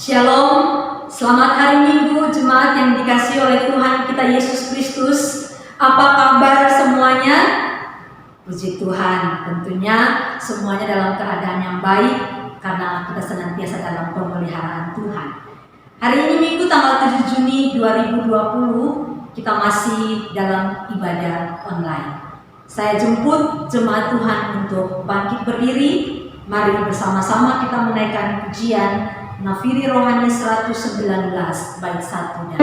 Shalom, selamat hari Minggu jemaat yang dikasihi oleh Tuhan kita Yesus Kristus. Apa kabar semuanya? Puji Tuhan, tentunya semuanya dalam keadaan yang baik karena kita senantiasa dalam pemeliharaan Tuhan. Hari ini Minggu tanggal 7 Juni 2020, kita masih dalam ibadah online. Saya jemput jemaat Tuhan untuk bangkit berdiri. Mari bersama-sama kita menaikkan pujian Nafiri Rohani 119 bait 1-nya.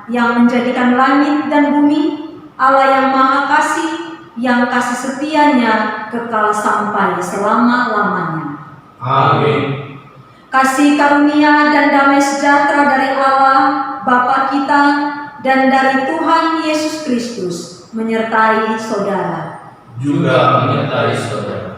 Yang menjadikan langit dan bumi, Allah yang maha kasih, yang kasih setianya kekal sampai selama-lamanya. Amin. Kasih karunia dan damai sejahtera dari Allah Bapa kita dan dari Tuhan Yesus Kristus menyertai saudara. Juga menyertai saudara.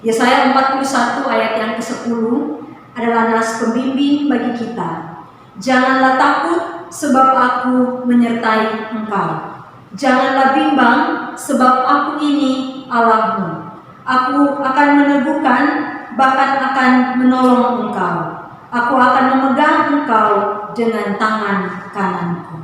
Yesaya 41 ayat yang ke-10 adalah nas pembimbing bagi kita. Janganlah takut sebab aku menyertai engkau. Janganlah bimbang sebab aku ini Allahmu. Aku akan meneguhkan, bahkan akan menolong engkau. Aku akan memegang engkau dengan tangan kananku.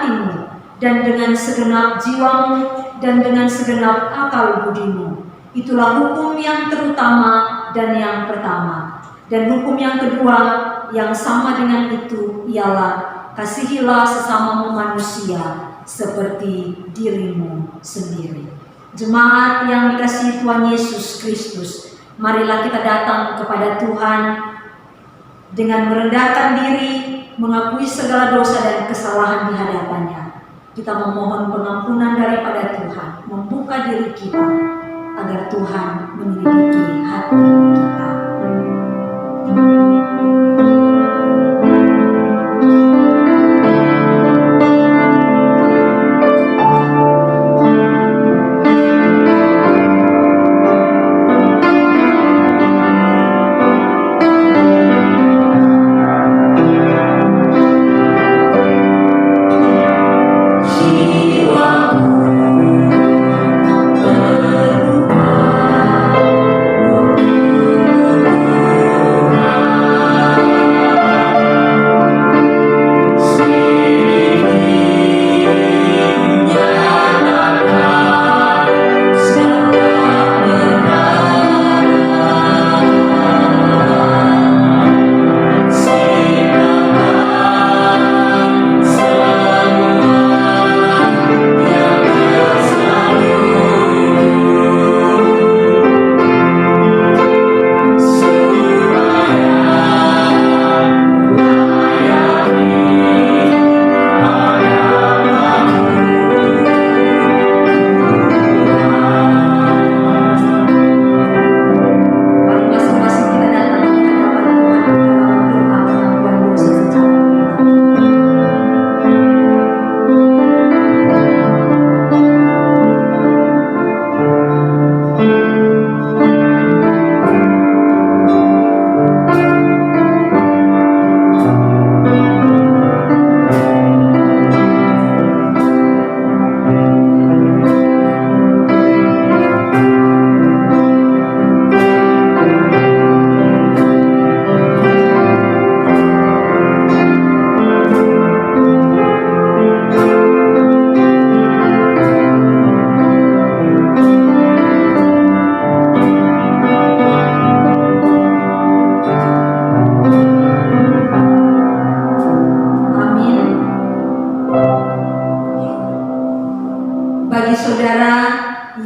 hatimu, dan dengan segenap jiwamu, dan dengan segenap akal budimu. Itulah hukum yang terutama dan yang pertama. Dan hukum yang kedua yang sama dengan itu ialah kasihilah sesamamu manusia seperti dirimu sendiri. Jemaat yang dikasihi Tuhan Yesus Kristus, marilah kita datang kepada Tuhan dengan merendahkan diri, mengakui segala dosa dan kesalahan di hadapannya. Kita memohon pengampunan daripada Tuhan, membuka diri kita agar Tuhan menyelidiki hati kita.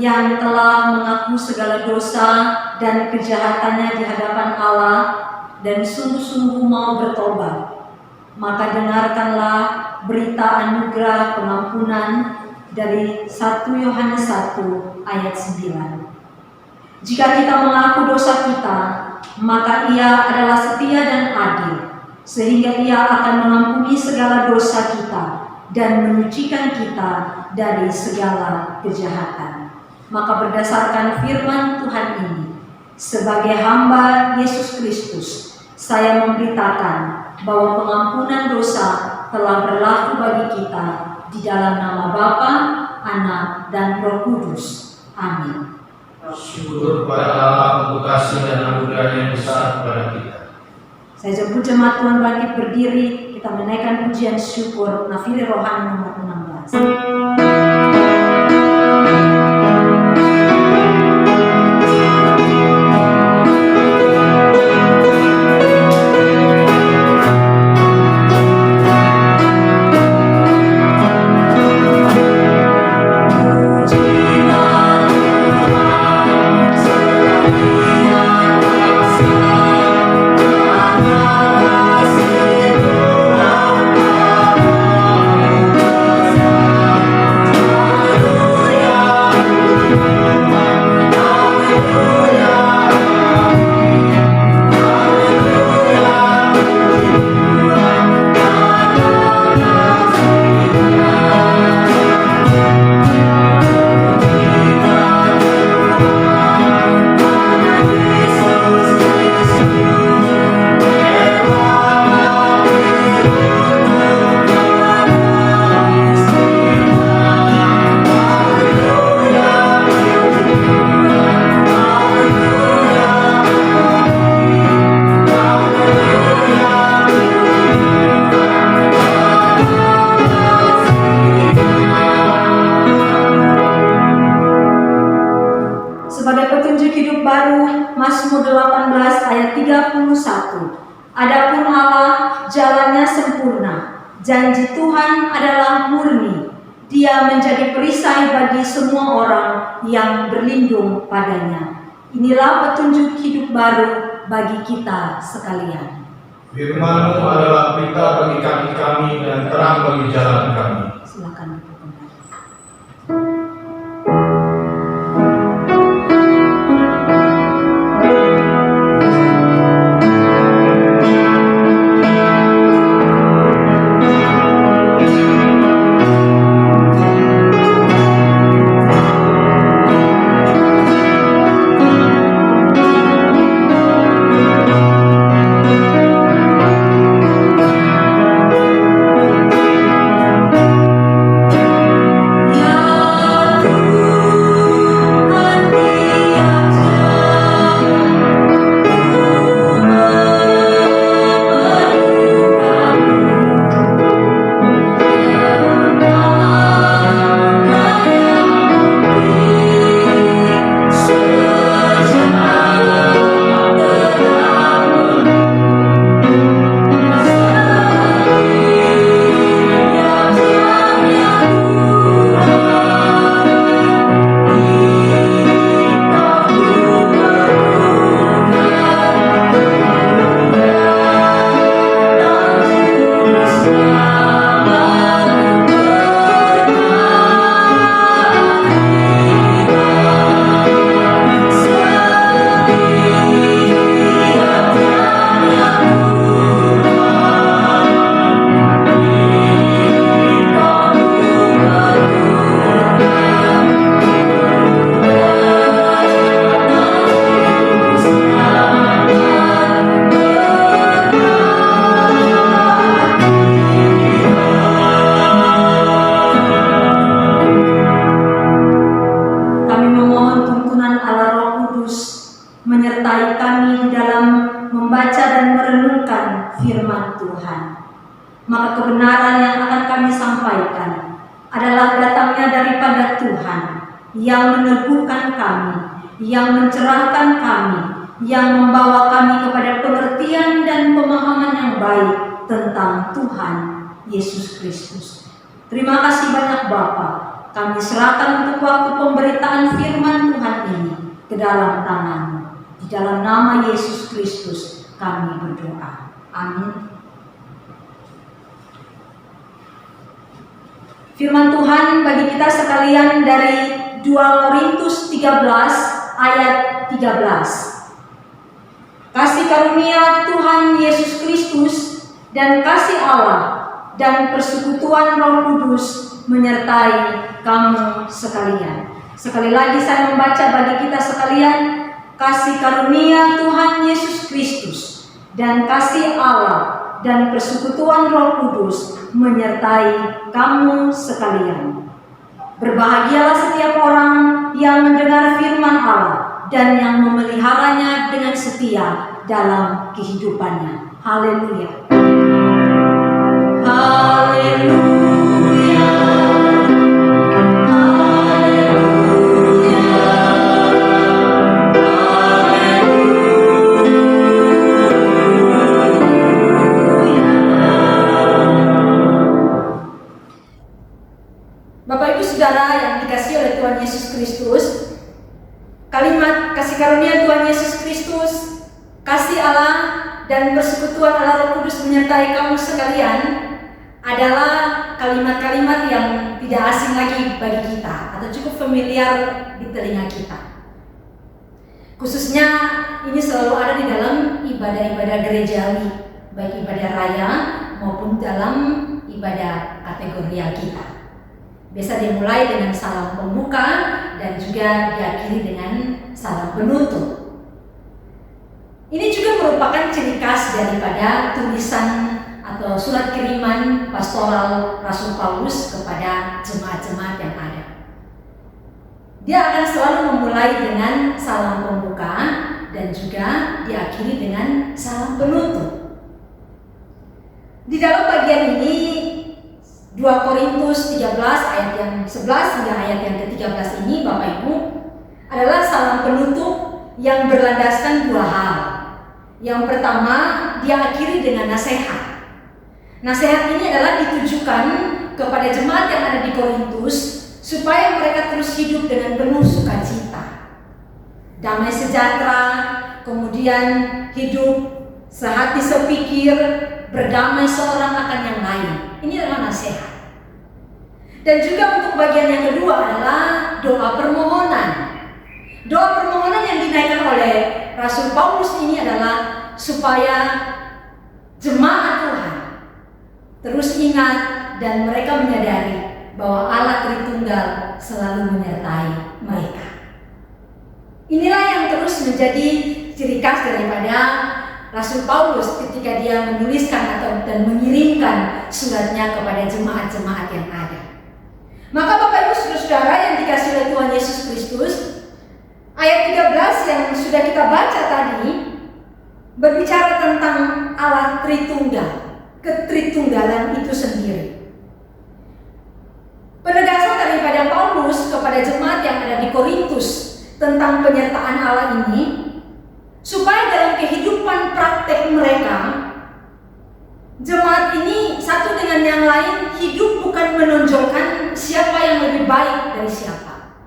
Yang telah mengaku segala dosa dan kejahatannya di hadapan Allah dan sungguh-sungguh mau bertobat, maka dengarkanlah berita anugerah pengampunan dari 1 Yohanes 1 ayat 9. Jika kita mengaku dosa kita, maka Ia adalah setia dan adil, sehingga Ia akan mengampuni segala dosa kita dan menyucikan kita dari segala kejahatan. Maka berdasarkan firman Tuhan ini, sebagai hamba Yesus Kristus, saya memberitakan bahwa pengampunan dosa telah berlaku bagi kita di dalam nama Bapa, Anak, dan Roh Kudus. Amin. Syukur kepada Allah untuk kasih dan anugerah yang besar kepada kita. Saya jemput jemaat Tuhan bangkit berdiri, kita menaikkan pujian syukur Nafiri Rohani nomor 16. Puji ayat 31. Adapun Allah jalannya sempurna, janji Tuhan adalah murni. Dia menjadi perisai bagi semua orang yang berlindung padanya. Inilah petunjuk hidup baru bagi kita sekalian. Firman-Mu adalah pelita bagi kaki kami dan terang bagi jalan kami. Silakan duduk kembali. menyertai kami di dalam membaca dan merenungkan firman Tuhan. Maka kebenaran yang akan kami sampaikan adalah datangnya daripada Tuhan yang meneguhkan kami, yang mencerahkan kami, yang membawa kami kepada pengertian dan pemahaman yang baik tentang Tuhan Yesus Kristus. Terima kasih banyak Bapa. Kami serahkan untuk waktu pemberitaan firman Tuhan ini ke dalam tangan-Mu. Di dalam nama Yesus Kristus kami berdoa. Amin. Firman Tuhan bagi kita sekalian dari 2 Korintus 13 ayat 13. Kasih karunia Tuhan Yesus Kristus dan kasih Allah dan persekutuan Roh Kudus menyertai kamu sekalian. Sekali lagi saya membaca bagi kita sekalian, kasih karunia Tuhan Yesus Kristus dan kasih Allah dan persekutuan Roh Kudus menyertai kamu sekalian. Berbahagialah setiap orang yang mendengar firman Allah dan yang memeliharanya dengan setia dalam kehidupannya. Haleluya. Haleluya. Bapak Ibu Saudara yang dikasihi oleh Tuhan Yesus Kristus, kalimat kasih karunia Tuhan Yesus Kristus, kasih Allah dan persekutuan Allah Roh Kudus menyertai kamu sekalian adalah kalimat-kalimat yang tidak asing lagi bagi kita atau cukup familiar di telinga kita. Khususnya ini selalu ada di dalam ibadah-ibadah gerejawi, baik ibadah raya maupun dalam ibadah kategorial kita. Biasa dimulai dengan salam pembuka dan juga diakhiri dengan salam penutup. Ini juga merupakan ciri khas daripada tulisan atau surat kiriman pastoral Rasul Paulus kepada jemaat-jemaat yang ada. Dia akan selalu memulai dengan salam pembuka dan juga diakhiri dengan salam penutup. Di dalam bagian ini 2 Korintus 13 ayat yang 11 hingga ayat yang ke-13 ini Bapak Ibu adalah salam penutup yang berlandaskan dua hal. Yang pertama, dia akhiri dengan nasihat. Nasihat ini adalah ditujukan kepada jemaat yang ada di Korintus supaya mereka terus hidup dengan penuh sukacita, damai sejahtera, kemudian hidup sehati sepikir, berdamai seorang akan yang lain. Ini adalah nasihat. Dan juga untuk bagian yang kedua adalah doa permohonan. Doa permohonan yang dinaikkan oleh Rasul Paulus ini adalah supaya jemaat Tuhan terus ingat dan mereka menyadari bahwa Allah Tritunggal selalu menyertai mereka. Inilah yang terus menjadi ciri khas daripada Rasul Paulus ketika dia menuliskan dan mengirimkan suratnya kepada jemaat-jemaat yang ada. Maka Bapak Ibu Saudara-saudara yang dikasihi oleh Tuhan Yesus Kristus, ayat 13 yang sudah kita baca tadi berbicara tentang Allah Tritunggal, ketritunggalan itu sendiri. Penegasan daripada Paulus kepada jemaat yang ada di Korintus tentang penyertaan Allah ini, supaya dalam kehidupan praktek mereka, jemaat ini satu dengan yang lain hidup bukan menonjolkan siapa yang lebih baik dari siapa,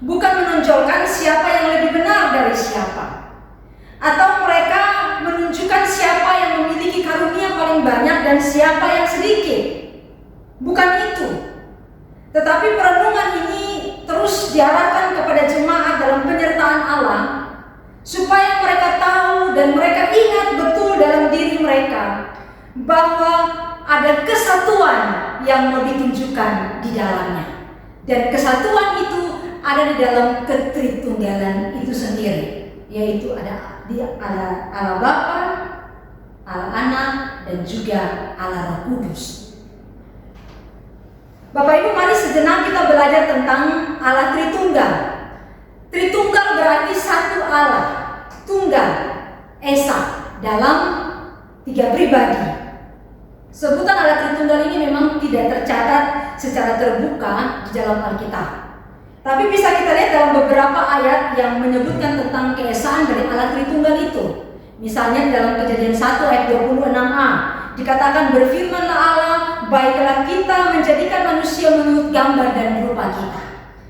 bukan menonjolkan siapa yang lebih benar dari siapa, atau mereka menunjukkan siapa yang memiliki karunia paling banyak dan siapa yang sedikit. Bukan itu. Tetapi perenungan ini terus diarahkan kepada jemaat dalam penyertaan Allah, supaya mereka tahu dan mereka ingat betul dalam diri mereka bahwa ada kesatuan yang mau ditunjukkan di dalamnya. Dan kesatuan itu ada di dalam ketritunggalan itu sendiri, yaitu ada Allah Bapa, Allah Anak, dan juga Allah Roh Kudus. Bapak Ibu, mari sejenak kita belajar tentang Allah Tritunggal. Tritunggal berarti satu Allah, tunggal, esa, dalam tiga pribadi. Sebutan Allah Tritunggal ini memang tidak tercatat secara terbuka di dalam Alkitab. Tapi bisa kita lihat dalam beberapa ayat yang menyebutkan tentang keesaan dari Allah Tritunggal itu. Misalnya dalam Kejadian 1 ayat 26a dikatakan, berfirmanlah Allah, baiklah kita menjadikan manusia menurut gambar dan rupa kita.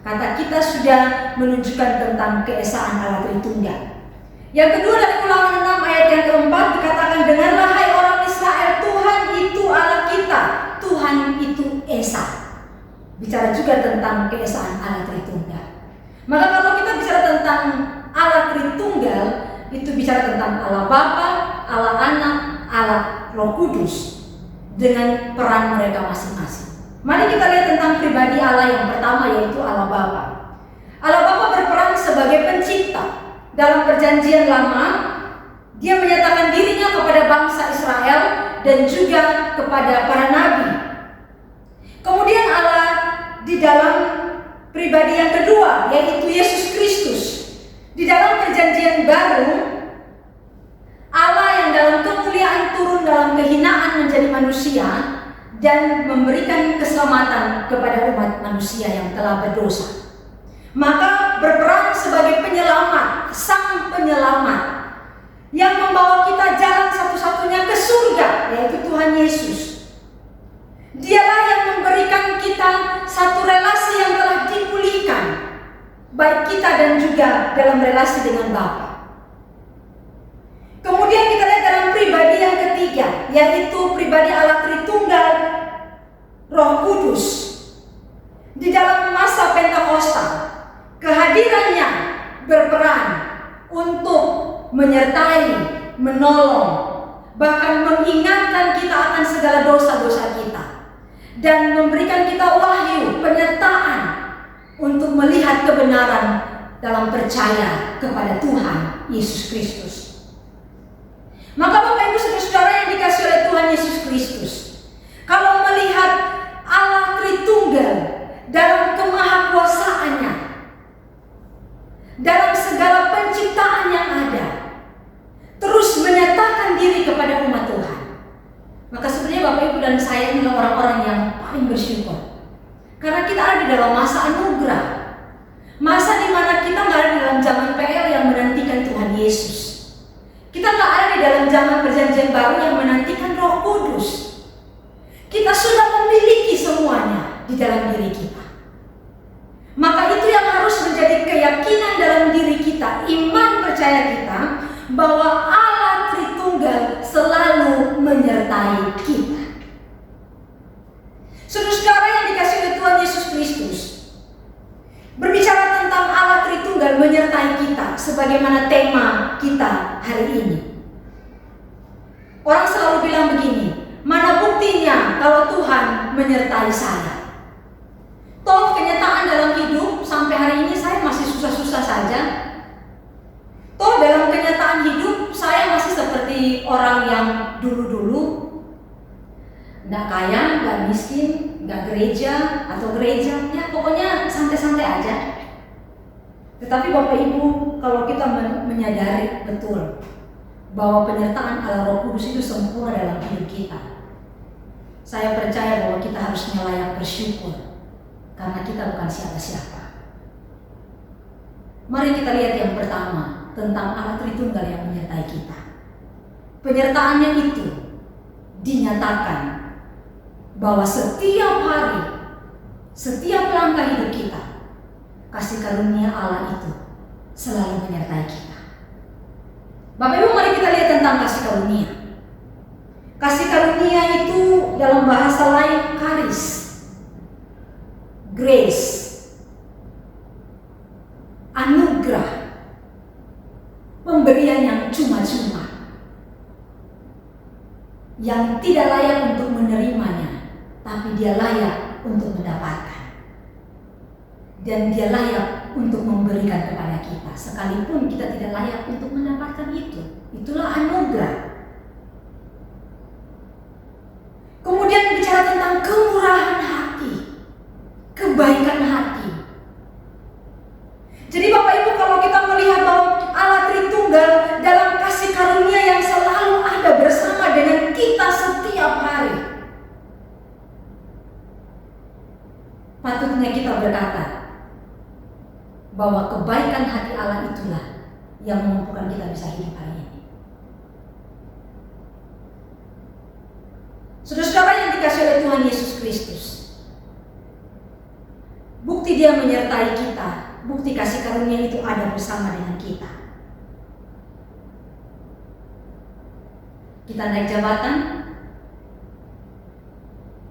Kata kita sudah menunjukkan tentang keesaan Allah Tritunggal. Yang kedua dari Ulangan 6 ayat yang keempat dikatakan, dengarlah hai orang Israel, Tuhan itu Allah kita, Tuhan itu Esa. Bicara juga tentang keesaan Allah Tritunggal. Maka kalau kita bicara tentang Allah Tritunggal, itu bicara tentang Allah Bapa, Allah Anak, Allah Roh Kudus dengan peran mereka masing-masing. Mari kita lihat tentang pribadi Allah yang pertama, yaitu Allah Bapa. Allah Bapa berperan sebagai pencipta. Dalam Perjanjian Lama, Dia menyatakan dirinya kepada bangsa Israel dan juga kepada para nabi. Kemudian Allah di dalam pribadi yang kedua, yaitu Yesus Kristus. Di dalam Perjanjian Baru, Allah yang dalam kemuliaan turun dalam kehinaan menjadi manusia dan memberikan keselamatan kepada umat manusia yang telah berdosa. Maka berperan sebagai penyelamat, sang penyelamat yang membawa kita jalan satu-satunya ke surga, yaitu Tuhan Yesus. Dialah yang memberikan kita satu relasi yang telah dipulihkan, baik kita dan juga dalam relasi dengan Bapa. Kemudian kita lihat dalam pribadi yang ketiga, yaitu pribadi Allah Tritunggal, Roh Kudus. Di dalam masa Pentakosta, kehadirannya berperan untuk menyertai, menolong, bahkan mengingatkan kita akan segala dosa-dosa kita, dan memberikan kita wahyu, penyertaan untuk melihat kebenaran dalam percaya kepada Tuhan Yesus Kristus. Maka Bapak Ibu Saudara-saudara yang dikasihi oleh Tuhan Yesus Kristus, kalau melihat Allah Tritunggal dalam kemahakuasaannya, dalam segala penciptaan yang ada, terus menyatakan diri kepada umat Tuhan, maka sebenarnya Bapak Ibu dan saya adalah orang-orang yang paling bersyukur, karena kita ada di dalam masa anugerah, masa di mana kita nggak ada dalam zaman PL yang menantikan Tuhan Yesus. Kita Kita nggak ada di dalam zaman perjanjian baru yang menantikan Roh Kudus. Kita sudah memiliki semuanya di dalam diri kita. Maka itu yang harus menjadi keyakinan dalam diri kita, iman percaya kita, bahwa Allah Tritunggal selalu menyertai kita. Saudara-saudara yang dikasihi oleh Tuhan Yesus Kristus, berbicara tentang Allah Tritunggal menyertai kita sebagaimana tema kita hari ini. Orang selalu bilang begini, mana buktinya kalau Tuhan menyertai saya? Toh kenyataan dalam hidup sampai hari ini saya masih susah-susah saja. Toh dalam kenyataan hidup saya masih seperti orang yang dulu-dulu, nggak kaya, nggak miskin, nggak gereja atau gereja, ya pokoknya santai-santai aja. Tetapi Bapak Ibu, kalau kita menyadari betul bahwa penyertaan Allah Roh Kudus itu sempurna dalam hidup kita, saya percaya bahwa kita harusnya layak bersyukur karena kita bukan siapa-siapa. Mari kita lihat yang pertama tentang Allah Tritunggal yang menyertai kita. Penyertaannya itu dinyatakan bahwa setiap hari, setiap langkah hidup kita, kasih karunia Allah itu selalu menyertai kita. Bapak Ibu, mari kita lihat tentang kasih karunia. Kasih karunia itu dalam bahasa lain charis, grace, anugerah, pemberian yang cuma-cuma, yang tidak layak untuk menerimanya, tapi dia layak untuk mendapatkan, dan dia layak untuk memberikan kepada kita, sekalipun kita tidak layak untuk mendapatkan itu. Itulah anugerah. Kemudian bicara tentang kemurahan hati, kebaikan hati. Jadi Bapak Ibu, kalau kita melihat bahwa Allah Tritunggal dalam kasih karunia yang selalu ada bersama dengan kita setiap hari, patutnya kita berkata bahwa kebaikan hati Allah itulah yang memampukan kita bisa hidup hari ini. Saudara-saudara yang dikasihi oleh Tuhan Yesus Kristus, bukti Dia menyertai kita, bukti kasih karunia itu ada bersama dengan kita. Kita naik jabatan,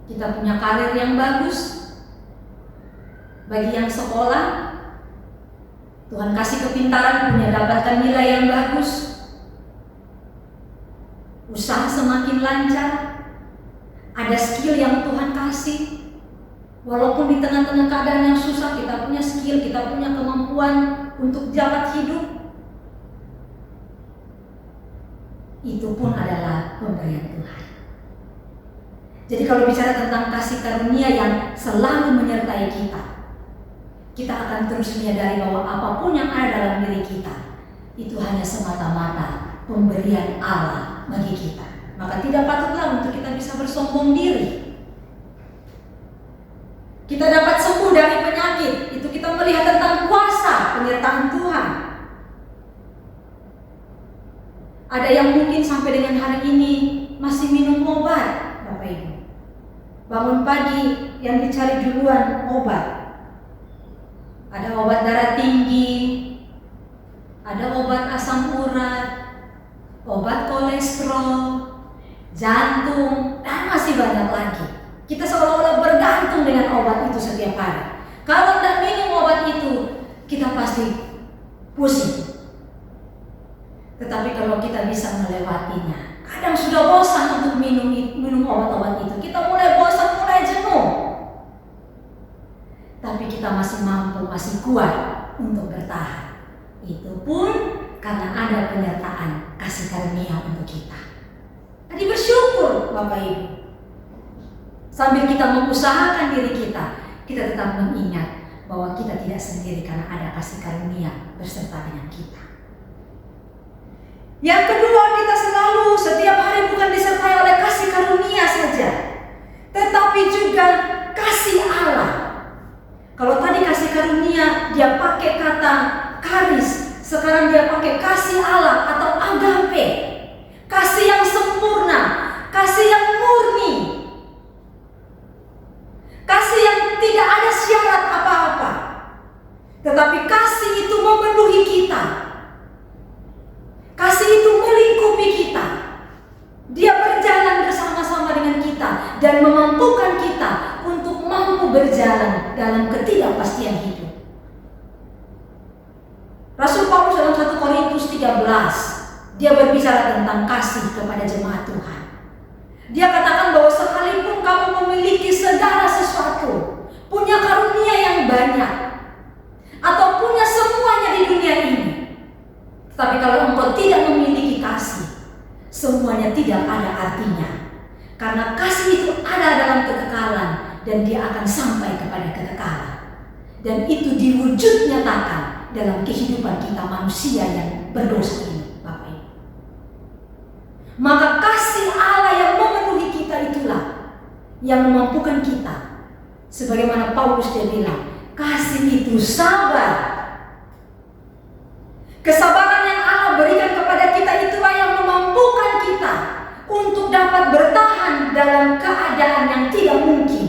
kita punya karir yang bagus. Bagi yang sekolah, Tuhan kasih kepintaran, punya dapatkan nilai yang bagus. Usaha semakin lancar, ada skill yang Tuhan kasih. Walaupun di tengah-tengah keadaan yang susah, kita punya skill, kita punya kemampuan untuk jabat hidup. Itu pun adalah pemberian Tuhan. Jadi kalau bicara tentang kasih karunia yang selalu menyertai kita, kita akan terus menyadari bahwa apapun yang ada dalam diri kita, itu hanya semata-mata pemberian Allah bagi kita. Maka tidak patutlah untuk kita bisa bersombong diri. Kita dapat sembuh dari penyakit, itu kita melihat tentang kuasa penyertaan Tuhan. Ada yang mungkin sampai dengan hari ini masih minum obat, Bapak Ibu. Bangun pagi yang dicari duluan obat. Ada obat darah tinggi, ada obat asam urat, obat kolesterol, jantung, dan masih banyak lagi. Kita seolah-olah bergantung dengan obat itu setiap hari. Kalau tidak minum obat itu, kita pasti pusing. Tetapi kalau kita bisa melewatinya, kadang sudah bosan untuk minum obat-obat itu. Kita mulai bosan, mulai jenuh. Tapi kita masih mampu, masih kuat untuk bertahan. Itu pun karena ada penyertaan kasih karunia untuk kita. Jadi bersyukur Bapak Ibu. Sambil kita mengusahakan diri kita, kita tetap mengingat bahwa kita tidak sendiri karena ada kasih karunia beserta dengan kita. Yang kedua, kita selalu setiap hari bukan disertai oleh kasih karunia saja, tetapi juga kasih Allah. Kalau tadi kasih karunia dia pakai kata charis, Sekarang dia pakai kasih Allah atau agape, kasih yang sempurna, kasih yang murni, kasih yang tidak ada syarat apa-apa. Tetapi kasih itu memenuhi kita, kasih itu melingkupi kita. Dia berjalan bersama-sama dengan kita dan memampukan kita untuk mampu berjalan dalam ketidakpastian hidup. Rasul Paulus dalam 1 Korintus 13, dia berbicara tentang kasih kepada jemaat Tuhan. Dia katakan bahwa sekalipun kamu memiliki segala sesuatu, punya karunia yang banyak, atau punya semuanya di dunia ini, tapi kalau engkau tidak memiliki kasih, semuanya tidak ada artinya. Karena kasih itu ada dalam kekekalan dan dia akan sampai kepada kekekalan. Dan itu diwujud nyatakan dalam kehidupan kita manusia yang berdosa ini, Bapak Ibu. Maka kasih Allah yang memenuhi kita itulah yang memampukan kita. Sebagaimana Paulus dia bilang, kasih itu sabar. Kesabaran yang Allah berikan kepada kita itulah yang memampukan kita untuk dapat bertahan dalam keadaan yang tidak mungkin.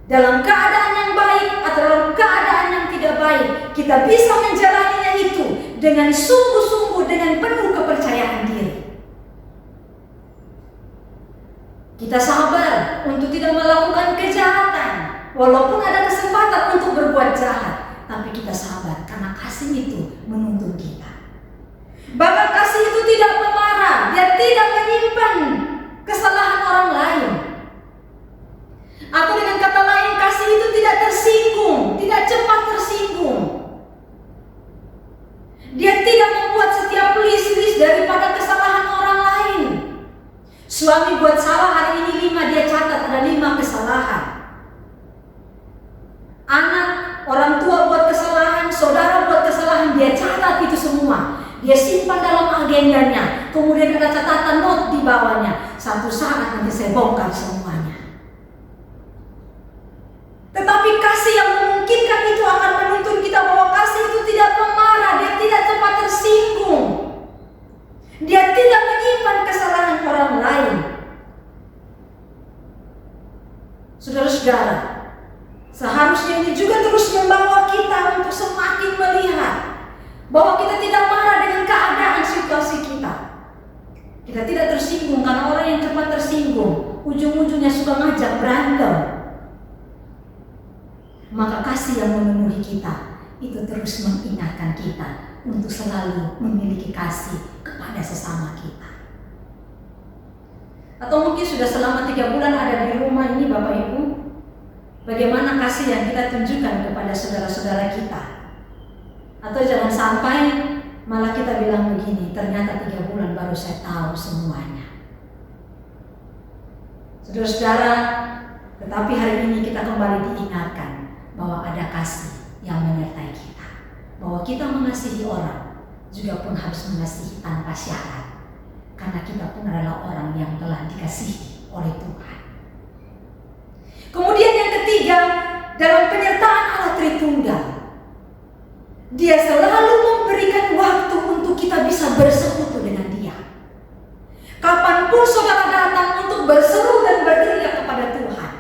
Dalam keadaan yang baik atau dalam keadaan yang tidak baik, kita bisa menjalaninya itu dengan sungguh-sungguh, dengan penuh kepercayaan diri. Kita sabar untuk tidak melakukan kejahatan, walaupun ada kesempatan untuk berbuat jahat, tapi kita sabar karena kasih itu menuntun kita. Bahkan kasih itu tidak memarah, dia tidak menyimpan kesalahan orang lain. Atau dengan kata lain, kasih itu tidak tersinggung, tidak cepat tersinggung. Dia tidak membuat setiap list daripada kesalahan orang lain. Suami buat salah hari ini 5, dia catat ada 5 kesalahan. Anak, orang tua buat kesalahan, saudara buat kesalahan, dia catat itu semua. Dia simpan dalam agendanya. Kemudian ada catatan note di bawahnya. Satu saat nanti saya bongkar semuanya. Tetapi kasih yang memungkinkan itu akan menuntun kita bahwa kasih itu tidak memarah, dia tidak cepat tersinggung. Dia tidak menyimpan kesalahan orang lain. Saudara-saudara, seharusnya ini juga terus membawa kita untuk semakin melihat bahwa kita tidak marah dengan keadaan situasi kita. Kita tidak tersinggung karena orang yang cepat tersinggung ujung-ujungnya suka ngajak berantem. Maka kasih yang memenuhi kita itu terus mengingatkan kita untuk selalu memiliki kasih kepada sesama kita. Atau mungkin sudah selama 3 bulan ada di rumah ini Bapak Ibu, bagaimana kasih yang kita tunjukkan kepada saudara-saudara kita? Atau jangan sampai malah kita bilang begini, ternyata 3 bulan baru saya tahu semuanya. Saudara-saudara, tetapi hari ini kita kembali diingatkan bahwa ada kasih yang menyertai kita. Bahwa kita mengasihi orang juga pun harus mengasihi tanpa syarat. Karena kita pun adalah orang yang telah dikasihi oleh Tuhan. Kemudian yang ketiga, dalam penyertaan Allah Tritunggal, Dia selalu memberikan waktu untuk kita bisa bersekutu dengan Dia. Kapanpun saudara datang untuk berseru dan berteriak kepada Tuhan,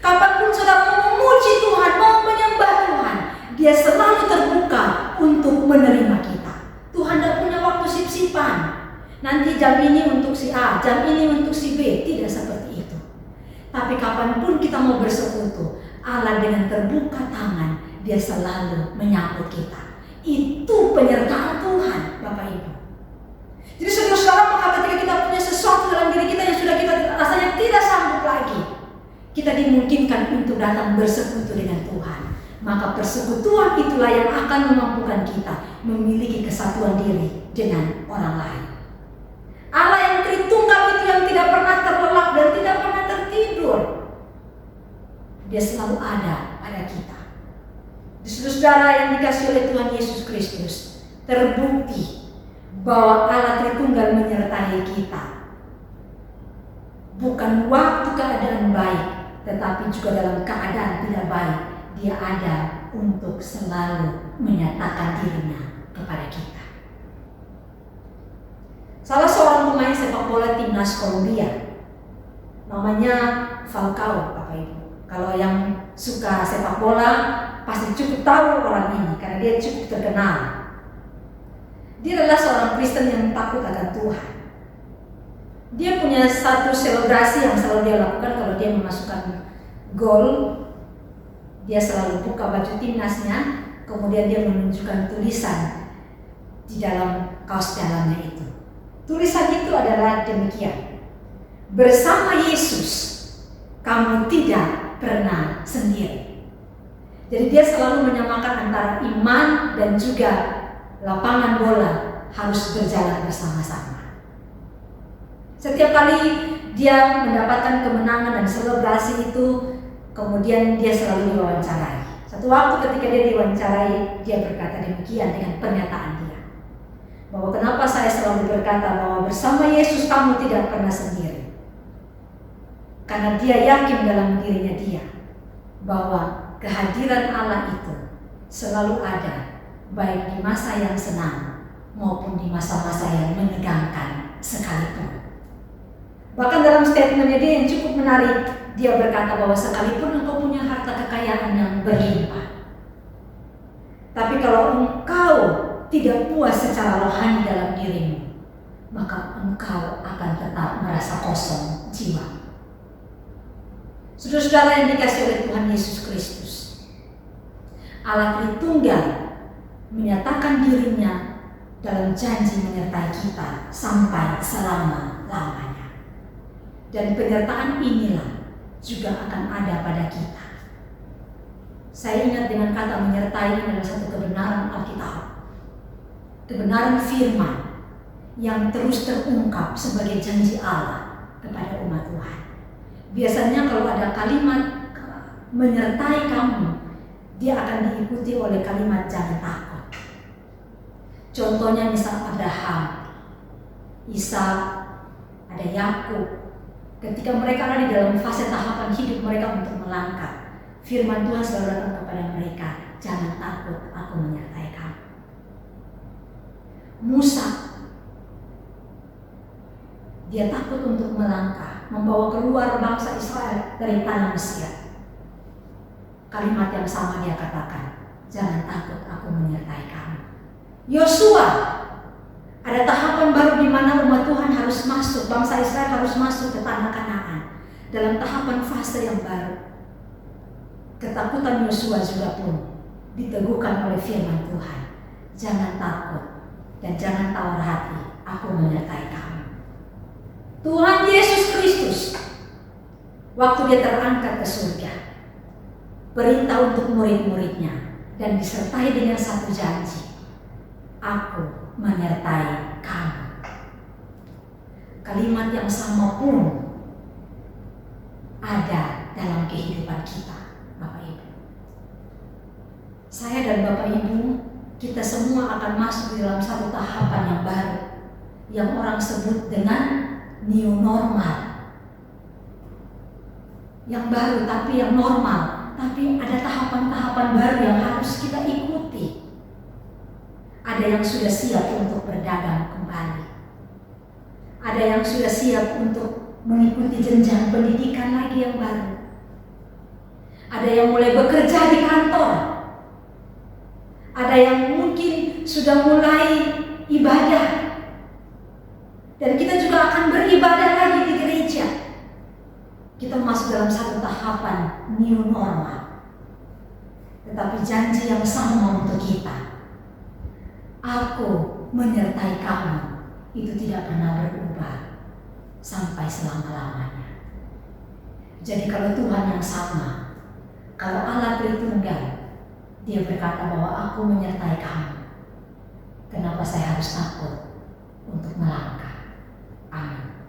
kapanpun saudara mau memuji Tuhan, mau menyembah Tuhan, Dia selalu terbuka untuk menerima kita. Tuhan tidak punya waktu sip-sipan. Nanti jam ini untuk si A, jam ini untuk si B. Tidak seperti itu. Tapi kapanpun kita mau bersekutu, Allah dengan terbuka tangan, Dia selalu menyambut kita. Itu penyertaan Tuhan, Bapak Ibu. Jadi saudara-saudara, maka ketika kita punya sesuatu dalam diri kita yang sudah kita rasanya tidak sanggup lagi, kita dimungkinkan untuk datang bersekutu dengan Tuhan. Maka persekutuan itulah yang akan memampukan kita memiliki kesatuan diri dengan orang lain. Allah yang Tritunggal itu yang tidak pernah terlelap dan tidak pernah tertidur, Dia selalu ada pada kita. Saudara yang dikasihi oleh Tuhan Yesus Kristus, terbukti bahwa Allah Tritunggal menyertai kita. Bukan waktu keadaan baik, tetapi juga dalam keadaan tidak baik, dia ada untuk selalu menyatakan dirinya kepada kita. Salah seorang pemain sepak bola timnas Kolombia, namanya Falcao, Bapak Ibu. Kalau yang suka sepak bola pasti cukup tahu orang ini karena dia cukup terkenal. Dia adalah seorang Kristen yang takut akan Tuhan. Dia punya satu selebrasi yang selalu dia lakukan kalau dia memasukkan gol. Dia selalu buka baju timnasnya, kemudian dia menunjukkan tulisan di dalam kaos dalamnya itu. Tulisan itu adalah demikian: bersama Yesus, kamu tidak pernah sendiri. Jadi dia selalu menyamakan antara iman dan juga lapangan bola harus berjalan bersama-sama. Setiap kali dia mendapatkan kemenangan dan selebrasi itu, kemudian dia selalu diwawancarai. Satu waktu ketika dia diwawancarai, dia berkata demikian dengan pernyataan dia, bahwa kenapa saya selalu berkata bahwa bersama Yesus kamu tidak pernah sendiri. Karena dia yakin dalam dirinya dia bahwa kehadiran Allah itu selalu ada, baik di masa yang senang maupun di masa-masa yang menegangkan sekalipun. Bahkan dalam statementnya dia yang cukup menarik, dia berkata bahwa sekalipun engkau punya harta kekayaan yang berlimpah, tapi kalau engkau tidak puas secara rohani dalam dirimu, maka engkau akan tetap merasa kosong jiwa. Saudara-saudara yang dikasihi oleh Tuhan Yesus Kristus, Allah Tritunggal menyatakan dirinya dalam janji menyertai kita sampai selama-lamanya. Dan penyertaan inilah juga akan ada pada kita. Saya ingat dengan kata menyertai adalah satu kebenaran Alkitab, kebenaran firman yang terus terungkap sebagai janji Allah kepada umat Tuhan. Biasanya kalau ada kalimat menyertai kamu, dia akan diikuti oleh kalimat jangan takut. Contohnya misal Abraham, Ishak, ada Yakub. Ketika mereka ada di dalam fase tahapan hidup mereka untuk melangkah, firman Tuhan selalu datang kepada mereka, jangan takut, aku menyertai kamu. Musa, dia takut untuk melangkah, membawa keluar bangsa Israel dari tanah Mesir. Kalimat yang sama dia katakan, jangan takut, aku menyertai kamu. Yosua, ada tahapan baru di mana umat Tuhan harus masuk, bangsa Israel harus masuk ke tanah Kanaan dalam tahapan fase yang baru. Ketakutan Yosua juga pun diteguhkan oleh firman Tuhan. Jangan takut dan jangan tawar hati, aku menyertai kamu. Tuhan Yesus Kristus, waktu dia terangkat ke surga, perintah untuk murid-muridnya dan disertai dengan satu janji, aku menyertai kamu. Kalimat yang sama pun ada dalam kehidupan kita, Bapak Ibu. Saya dan Bapak Ibu, kita semua akan masuk dalam satu tahapan yang baru, yang orang sebut dengan new normal. Yang baru tapi yang normal, tapi ada tahapan-tahapan baru yang harus kita ikuti. Ada yang sudah siap untuk berdagang kembali. Ada yang sudah siap untuk mengikuti jenjang pendidikan lagi yang baru. Ada yang mulai bekerja di kantor. Ada yang mungkin sudah mulai ibadah. Dan kita juga akan beribadah lagi di gereja. Kita masuk dalam satu tahapan new normal. Tetapi janji yang sama untuk kita, aku menyertai kamu, itu tidak pernah berubah sampai selama-lamanya. Jadi kalau Tuhan yang sama, kalau Allah Tritunggal, dia berkata bahwa aku menyertai kamu, kenapa saya harus takut untuk melangkah? Amin.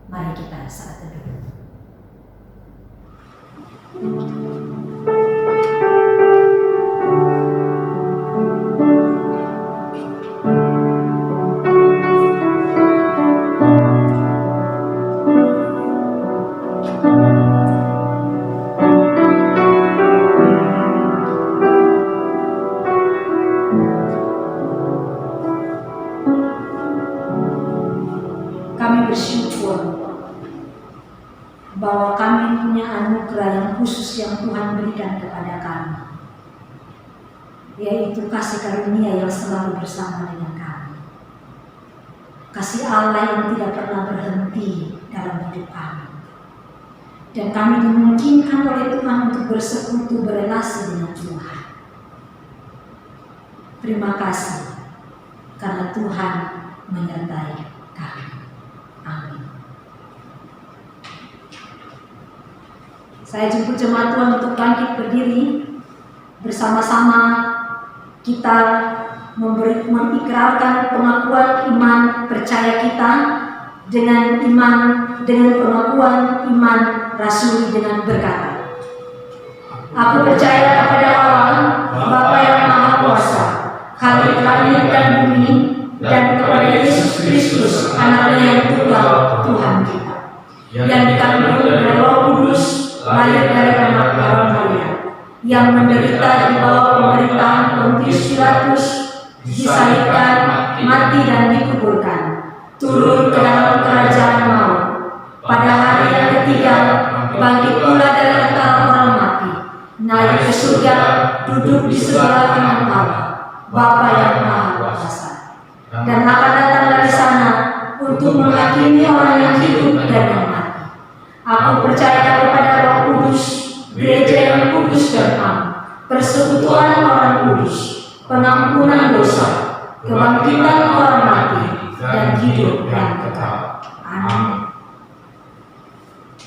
Mari kita saat teduh. khusus yang Tuhan berikan kepada kami, yaitu kasih karunia yang selalu bersama dengan kami. Kasih Allah yang tidak pernah berhenti dalam hidup kami. Dan kami dimungkinkan oleh Tuhan untuk bersekutu, berelasi dengan Tuhan. Terima kasih karena Tuhan menyertai kami. Amin. Saya jemput jemaat Tuhan untuk bangkit berdiri. Bersama-sama kita mengikrarkan pengakuan iman percaya kita dengan pengakuan iman rasuli dengan berkata, aku percaya kepada Allah, Bapa yang Maha Kuasa, Khalik langit dan bumi, dan kepada Yesus Kristus, Anaknya yang tunggal, Tuhan kita, yang dikandung dari Roh Kudus, lahir dari anak Maria, yang menderita di bawah pemerintahan Pontius Pilatus, disalibkan, mati dan dikuburkan, turun ke dalam kerajaan maut, pada hari yang ketiga bangkit pula dari antara orang mati, naik ke surga, duduk di sebelah kanan Allah, Bapa yang Maha Kuasa, dan akan datang dari sana untuk menghakimi orang yang hidup dan yang mati. Aku percaya kepada Roh Kudus, gereja yang kudus dan am, persekutuan orang kudus, pengampunan dosa, kebangkitan orang mati, dan hidup yang kekal. Amin.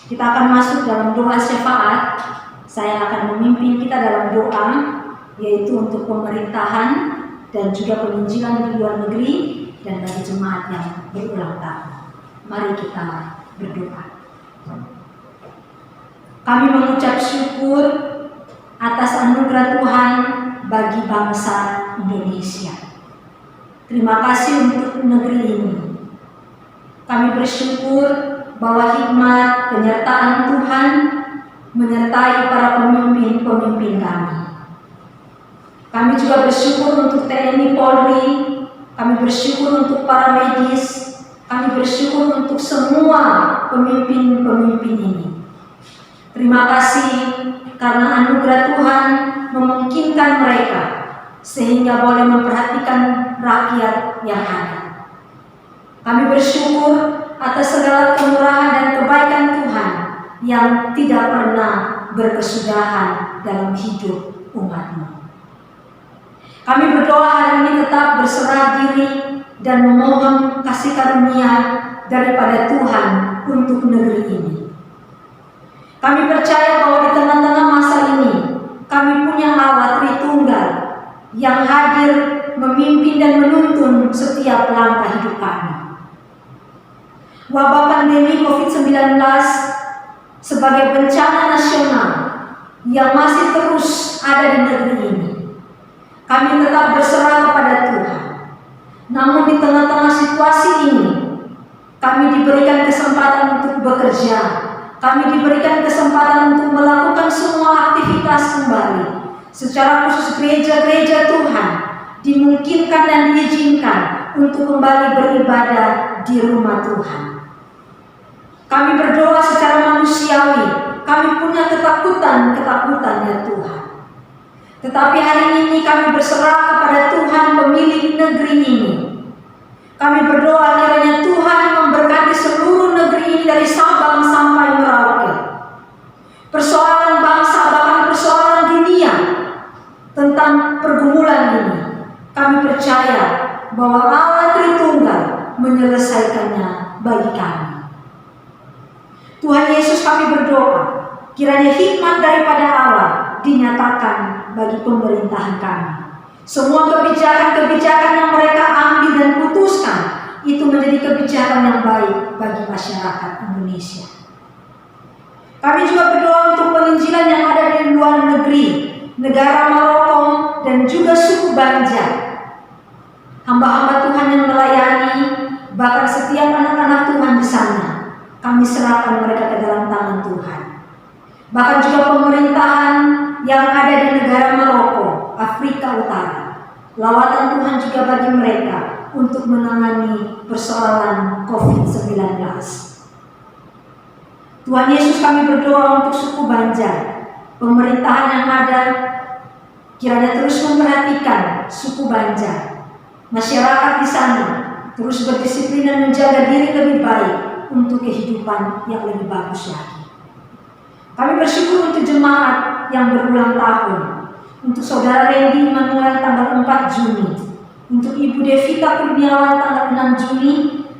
Kita akan masuk dalam doa syafaat. Saya akan memimpin kita dalam doa, yaitu untuk pemerintahan dan juga penginjilan di luar negeri dan bagi jemaat yang berulang tahun. Mari kita berdoa. Kami mengucap syukur atas anugerah Tuhan bagi bangsa Indonesia. Terima kasih untuk negeri ini. Kami bersyukur bahwa hikmat penyertaan Tuhan menyertai para pemimpin-pemimpin kami. Kami juga bersyukur untuk TNI Polri, kami bersyukur untuk para medis, kami bersyukur untuk semua pemimpin-pemimpin ini. Terima kasih karena anugerah Tuhan memungkinkan mereka sehingga boleh memperhatikan rakyat yang ada. Kami bersyukur atas segala kemurahan dan kebaikan Tuhan yang tidak pernah berkesudahan dalam hidup umat-Mu. Kami berdoa hari ini tetap berserah diri dan memohon kasih karunia daripada Tuhan untuk negeri ini. Kami percaya bahwa di tengah-tengah masa ini kami punya Allah Tritunggal yang hadir memimpin dan menuntun setiap langkah hidup kami. Wabah pandemi COVID-19 sebagai bencana nasional yang masih terus ada di negeri ini, kami tetap berserah kepada Tuhan. Namun di tengah-tengah situasi ini, kami diberikan kesempatan untuk bekerja, kami diberikan kesempatan untuk melakukan semua aktivitas kembali. Secara khusus gereja-gereja Tuhan dimungkinkan dan diizinkan untuk kembali beribadah di rumah Tuhan. Kami berdoa secara manusiawi, kami punya ketakutan ya Tuhan. Tetapi hari ini kami berserah kepada Tuhan pemilik negeri ini. Kami berdoa kiranya Tuhan memberkati seluruh negeri ini dari Sabang sampai Merauke. Persoalan bangsa bahkan persoalan dunia tentang pergumulan ini, kami percaya bahwa Allah Tritunggal menyelesaikannya bagi kami. Tuhan Yesus, kami berdoa kiranya hikmat daripada Allah dinyatakan bagi pemerintahan kami. Semua kebijakan-kebijakan yang mereka ambil dan putuskan itu menjadi kebijakan yang baik bagi masyarakat Indonesia. Kami juga berdoa untuk penginjilan yang ada di luar negeri, negara Maroko dan juga suku Banjar. Hamba-hamba Tuhan yang melayani, bahkan setiap anak-anak Tuhan di sana, kami serahkan mereka ke dalam tangan Tuhan. Bahkan juga pemerintahan yang ada di negara Maroko, Afrika Utara. Lawatan Tuhan juga bagi mereka untuk menangani persoalan COVID-19. Tuhan Yesus, kami berdoa untuk suku Banjar pemerintahan yang ada kiranya terus memperhatikan suku Banjar, masyarakat di sana terus berdisiplin dan menjaga diri lebih baik untuk kehidupan yang lebih bagus lagi. Kami bersyukur untuk jemaat yang berulang tahun, untuk saudara Randy Immanuel tanggal 4 Juni, untuk Ibu Devita Kurniawan tanggal 6 Juni,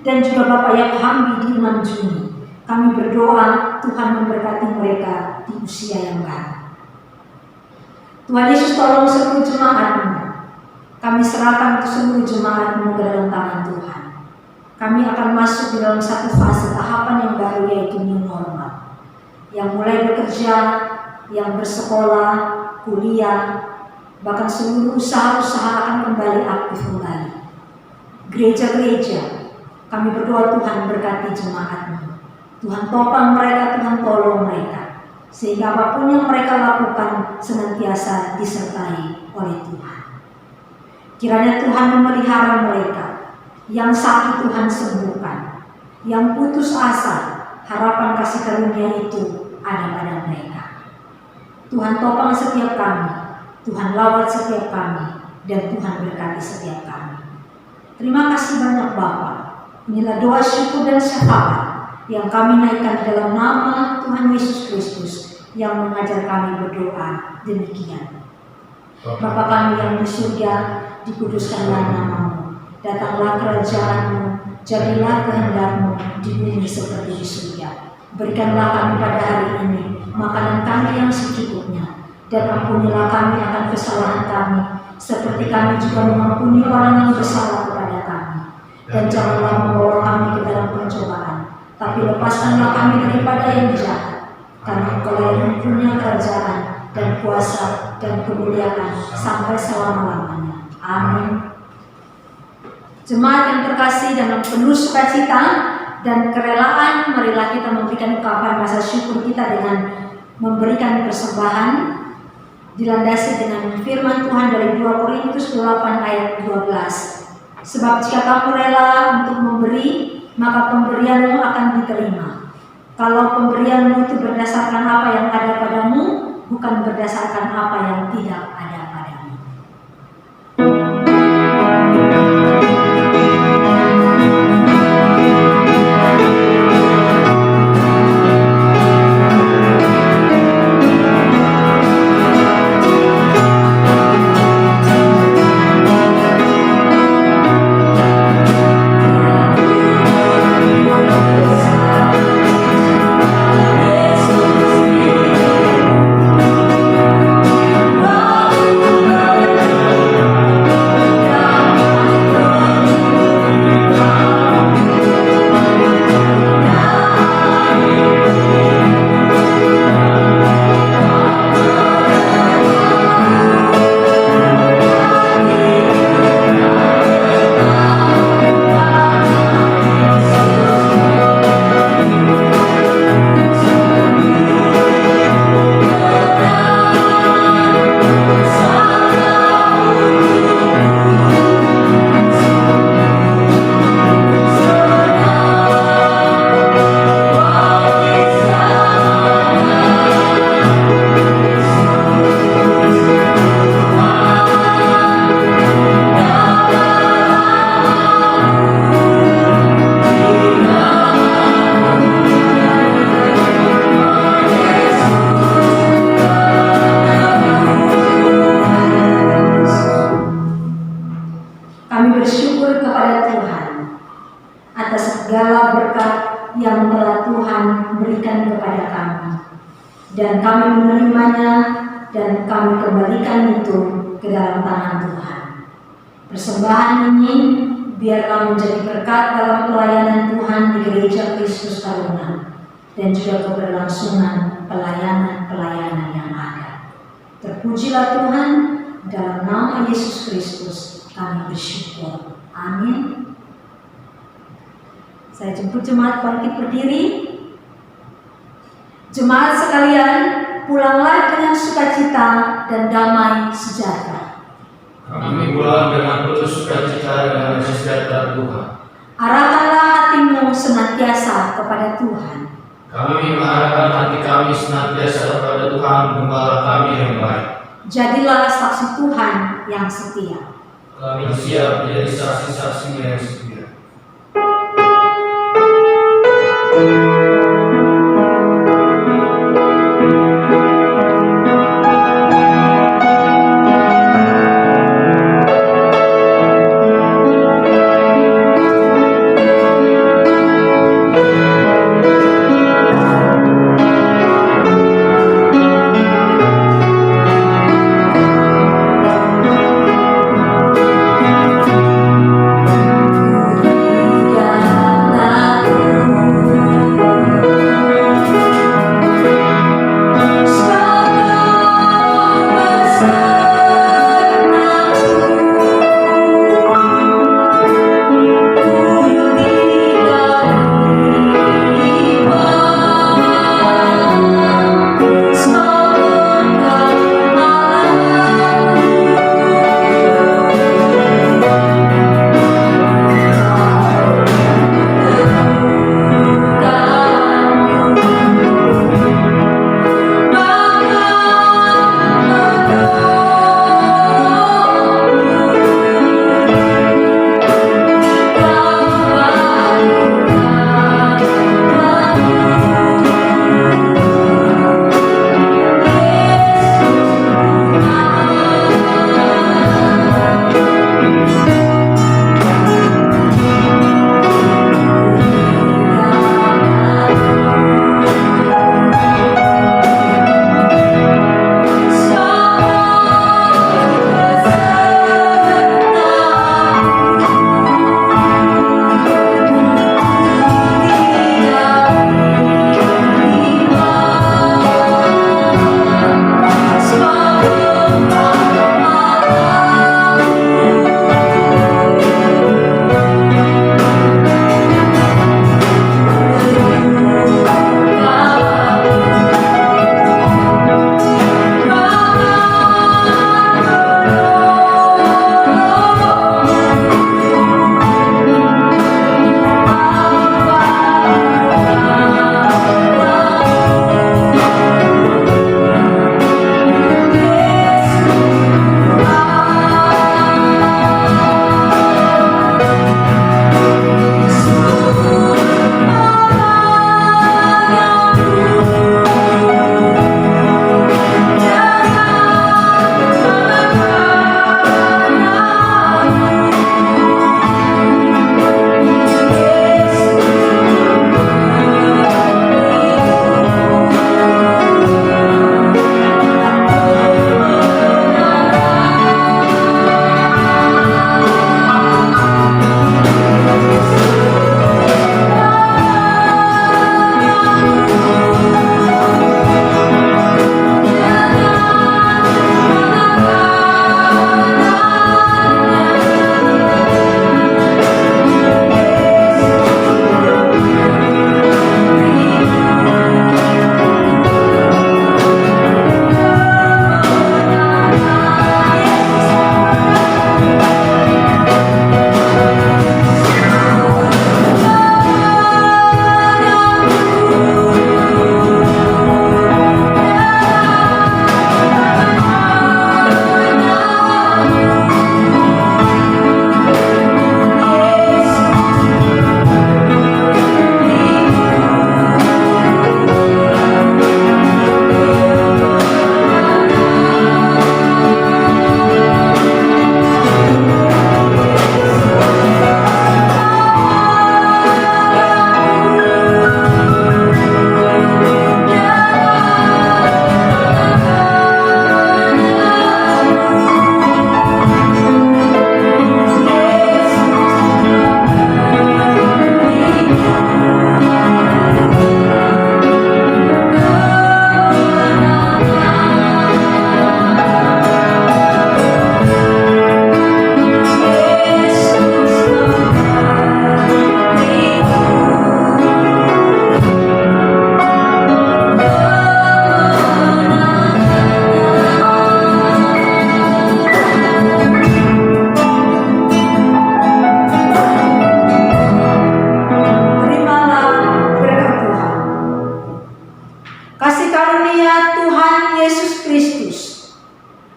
dan juga Bapak Yakub Hamdi di 6 Juni. Kami berdoa Tuhan memberkati mereka di usia yang baru. Tuhan Yesus tolong seluruh jemaat-Mu. Kami serahkan untuk seluruh jemaat-Mu ke dalam tangan Tuhan. Kami akan masuk di dalam satu fase tahapan yang baru, yaitu new normal. Yang mulai bekerja, yang bersekolah, kuliah, bahkan seluruh usaha-usaha akan kembali aktif kembali. Gereja-gereja, kami berdoa Tuhan berkati jemaat-Mu. Tuhan topang mereka, Tuhan tolong mereka, sehingga apapun yang mereka lakukan senantiasa disertai oleh Tuhan. Kiranya Tuhan memelihara mereka, yang sakit Tuhan sembuhkan, yang putus asa, harapan kasih karunia itu ada pada mereka. Tuhan topang setiap kami, Tuhan lawat setiap kami, dan Tuhan berkati setiap kami. Terima kasih banyak Bapa. Inilah doa syukur dan syafaat yang kami naikkan di dalam nama Tuhan Yesus Kristus yang mengajar kami berdoa demikian. Bapa kami yang di surga, dikuduskanlah nama-Mu, datanglah kerajaan-Mu, jadilah kehendak-Mu di bumi seperti di surga. Berikanlah kami pada hari ini makanan kami yang secukupnya, dan ampunilah kami akan kesalahan kami, seperti kami juga mengampuni orang yang bersalah kepada kami. Dan janganlah membawa kami ke dalam pencobaan, tapi lepaskanlah kami daripada yang jahat, karena Engkau yang mempunyai kerajaan dan kuasa dan kemuliaan sampai selama-lamanya. Amin. Jemaat yang terkasih, dalam penuh sukacita dan kerelaan, marilah kita memberikan ungkapan rasa syukur kita dengan memberikan persembahan, dilandasi dengan firman Tuhan dari 2 Korintus 8 ayat 12. Sebab jika kamu rela untuk memberi, maka pemberianmu akan diterima. Kalau pemberianmu itu berdasarkan apa yang ada padamu, bukan berdasarkan apa yang tidak ada padamu. Dan kami menerimanya dan kami kembalikan itu ke dalam tangan Tuhan. Persembahan ini biarlah menjadi berkat dalam pelayanan Tuhan di Gereja Kristus Taruna dan juga keberlangsungan pelayanan-pelayanan yang ada. Terpujilah Tuhan, dalam nama Yesus Kristus kami bersyukur. Amin. Saya jemput jemaat bangkit berdiri. Jemaat sekalian, pulanglah dengan sukacita dan damai sejahtera. Kami pulang dengan penuh sukacita dan damai sejahtera Tuhan. Arahkanlah hatimu senantiasa kepada Tuhan. Kami mengarahkan hati kami senantiasa pada Tuhan Gembala kami yang baik. Jadilah saksi Tuhan yang setia. Kami siap menjadi saksi-saksinya yang setia. Berikanlah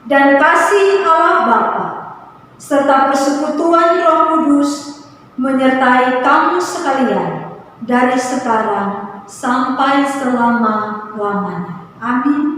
dan kasih Allah Bapa serta persekutuan Roh Kudus menyertai kamu sekalian dari sekarang sampai selama-lamanya. Amin.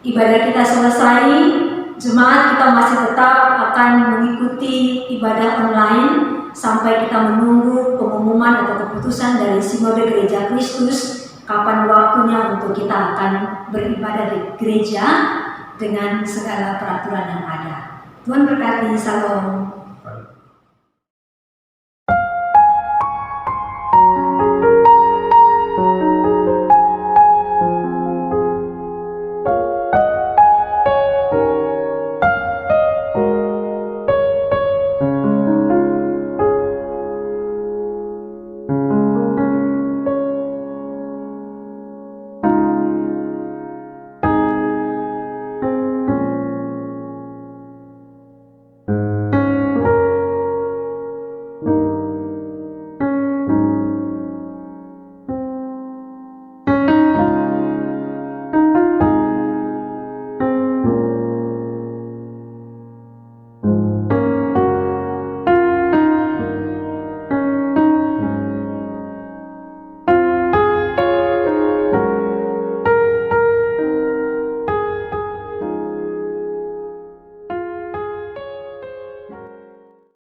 Ibadah kita selesai, jemaat kita masih tetap akan mengikuti ibadah online sampai kita menunggu pengumuman atau keputusan dari Sinode Gereja Kristus kapan waktunya untuk kita akan beribadah di gereja dengan segala peraturan yang ada. Tuhan berkati, salam.